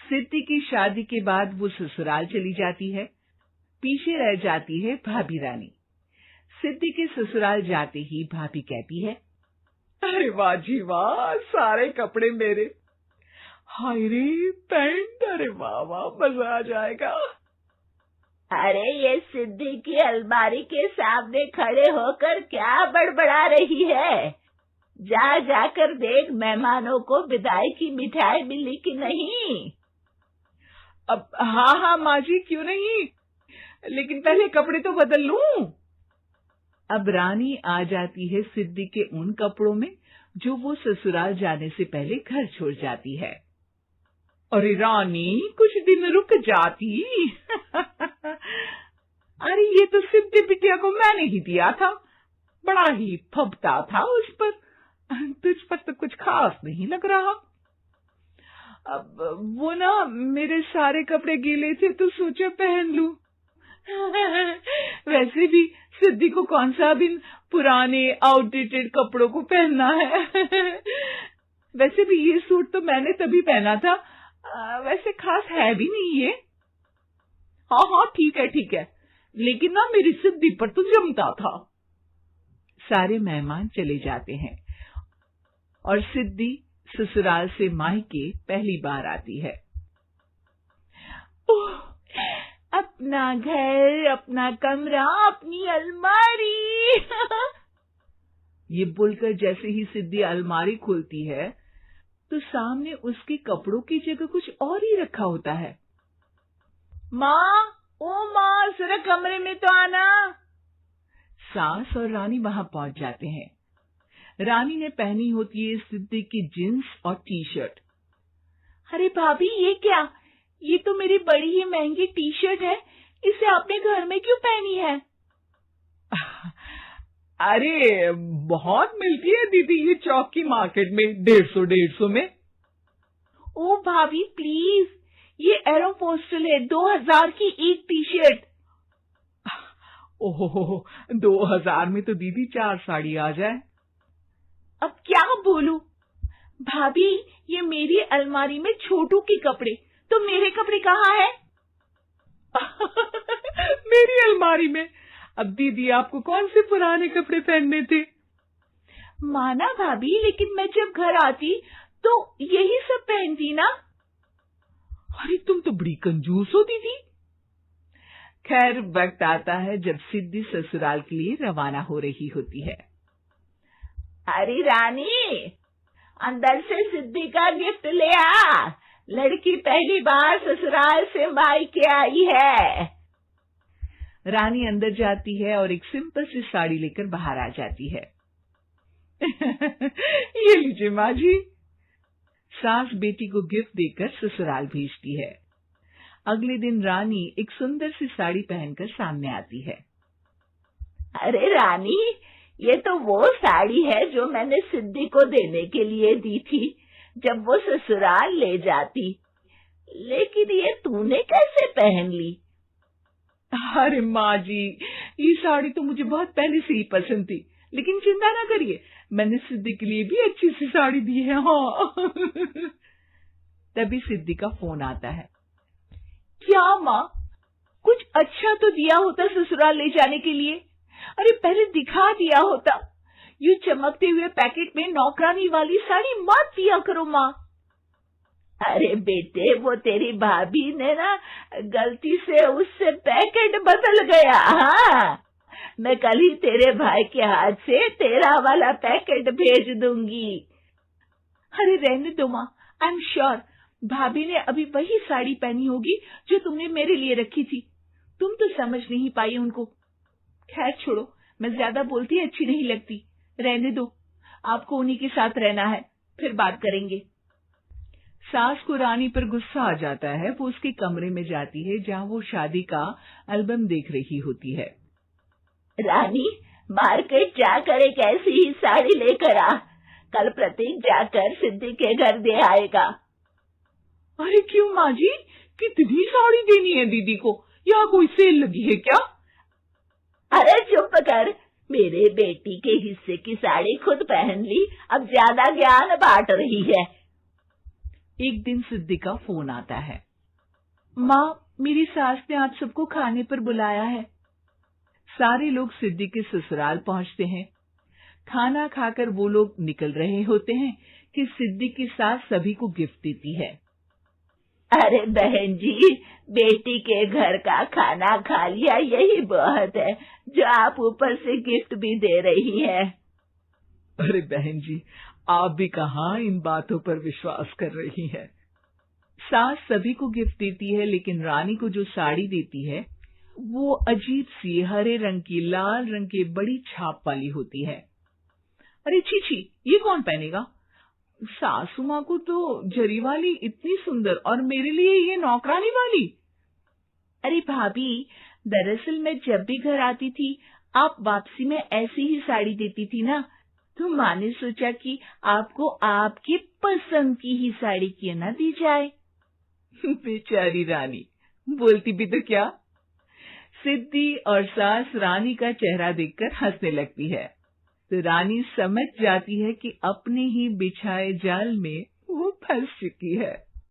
सिद्धि की शादी के बाद वो ससुराल चली जाती है। पीछे रह जाती है भाभी रानी। सिद्धि के ससुराल जाते ही भाभी कहती है, अरे वाह जी वाह, सारे कपड़े मेरे। हाय रे पैंट, अरे वाह वाह, मजा आ जाएगा। अरे ये सिद्धि की अलमारी के सामने खड़े होकर क्या बड़बड़ा रही है? जा जाकर देख मेहमानों को विदाई की मिठाई मिली कि नहीं। अब हाँ हाँ माँ जी, क्यों नहीं, लेकिन पहले कपड़े तो बदल लूं। अब रानी आ जाती है सिद्धि के उन कपड़ों में जो वो ससुराल जाने से पहले घर छोड़ जाती है। अरे रानी, कुछ दिन रुक जाती। अरे ये तो सिद्धि बिटिया को मैंने ही दिया था, बड़ा ही फबता था उस पर, तुझ पर तो कुछ खास नहीं लग रहा। अब वो ना मेरे सारे कपड़े गीले थे तो सोचा पहन लूं। वैसे भी सिद्धि को कौन सा दिन पुराने आउटडेटेड कपड़ों को पहनना है। वैसे भी ये सूट तो मैंने तभी पहना था, वैसे खास है भी नहीं ये। हाँ हाँ ठीक है, लेकिन ना मेरी सिद्धि पर तो जमता था। सारे मेहमान चले जाते हैं और सिद्धि ससुराल से मायके पहली बार आती है। ओह, अपना घर, अपना कमरा, अपनी अलमारी। ये बोलकर जैसे ही सिद्धि अलमारी खोलती है तो सामने उसके कपड़ों की जगह कुछ और ही रखा होता है। माँ, ओ माँ, जरा कमरे में तो आना। सास और रानी वहां पहुंच जाते हैं। रानी ने पहनी होती है सिद्धि की जींस और टी शर्ट। अरे भाभी, ये क्या? ये तो मेरी बड़ी ही महंगी टी शर्ट है, इसे आपने घर में क्यों पहनी है? अरे बहुत मिलती है दीदी ये चौक की मार्केट में, 150 में। ओ भाभी प्लीज, ये एरोपोस्टल है, 2000 की एक टी शर्ट। ओहो, 2000 में तो दीदी 4 साड़ी आ जाए। अब क्या बोलूं भाभी, ये मेरी अलमारी में छोटू के कपड़े, तो मेरे कपड़े कहाँ है? मेरी अलमारी में। अब दीदी आपको कौन से पुराने कपड़े पहनने थे? माना भाभी, लेकिन मैं जब घर आती तो यही सब पहनती ना। अरे तुम तो बड़ी कंजूस हो दीदी। खैर, वक्त आता है जब सिद्धि ससुराल के लिए रवाना हो रही होती है। अरे रानी, अंदर से सिद्धि का गिफ्ट ले आ, लड़की पहली बार ससुराल से मायके आई है। रानी अंदर जाती है और एक सिंपल सी साड़ी लेकर बाहर आ जाती है। ये लीजिए माँ जी। सास बेटी को गिफ्ट देकर ससुराल भेजती है। अगले दिन रानी एक सुंदर सी साड़ी पहनकर सामने आती है। अरे रानी, ये तो वो साड़ी है जो मैंने सिद्धि को देने के लिए दी थी जब वो ससुराल ले जाती, लेकिन ये तूने कैसे पहन ली? अरे माँ जी, ये साड़ी तो मुझे बहुत पहले से ही पसंद थी, लेकिन चिंता ना करिए, मैंने सिद्धि के लिए भी अच्छी सी साड़ी दी है। हाँ। तभी सिद्धि का फोन आता है। क्या माँ, कुछ अच्छा तो दिया होता ससुराल ले जाने के लिए, अरे पहले दिखा दिया होता। यूं चमकते हुए पैकेट में नौकरानी वाली साड़ी मत दिया करो माँ। अरे बेटे, वो तेरी भाभी ने ना गलती से उससे पैकेट बदल गया। हाँ, मैं कल ही तेरे भाई के हाथ से तेरा वाला पैकेट भेज दूंगी। अरे रहने दो माँ, आई एम श्योर भाभी ने अभी वही साड़ी पहनी होगी जो तुमने मेरे लिए रखी थी, तुम तो समझ नहीं पाई उनको। खैर छोड़ो, मैं ज्यादा बोलती अच्छी नहीं लगती, रहने दो, आपको उन्हीं के साथ रहना है, फिर बात करेंगे। सास को रानी पर गुस्सा आ जाता है। वो उसके कमरे में जाती है जहाँ वो शादी का एल्बम देख रही होती है। रानी, मार्केट जाकर एक ऐसी ही साड़ी लेकर आ, कल प्रतीक जाकर सिद्धि के घर दे आएगा। अरे क्यों माँ जी, कितनी साड़ी देनी है दीदी को? यहाँ कोई सेल लगी है क्या? अरे चुप कर, मेरे बेटी के हिस्से की साड़ी खुद पहन ली, अब ज्यादा ज्ञान बांट रही है। एक दिन सिद्धि का फोन आता है। माँ, मेरी सास ने आप सबको खाने पर बुलाया है। सारे लोग सिद्धि के ससुराल पहुंचते हैं। खाना खाकर वो लोग निकल रहे होते हैं कि सिद्धि की सास सभी को गिफ्ट देती है। अरे बहन जी, बेटी के घर का खाना खा लिया, यही बहुत है, जो आप ऊपर से गिफ्ट भी दे रही है। अरे बहन जी, आप भी कहाँ इन बातों पर विश्वास कर रही हैं। सास सभी को गिफ्ट देती है, लेकिन रानी को जो साड़ी देती है वो अजीब सी हरे रंग की, लाल रंग की बड़ी छाप वाली होती है। अरे छी छी, ये कौन पहनेगा? सासू माँ को तो जरी वाली इतनी सुंदर, और मेरे लिए ये नौकरानी वाली। अरे भाभी, दरअसल मैं जब भी घर आती थी आप वापसी में ऐसी ही साड़ी देती थी ना, तो माँ ने सोचा कि आपको आपकी पसंद की ही साड़ी क्यों ना दी जाए। बेचारी रानी, बोलती भी तो क्या। सिद्धि और सास रानी का चेहरा देखकर हंसने लगती है, तो रानी समझ जाती है कि अपने ही बिछाए जाल में वो फंस चुकी है।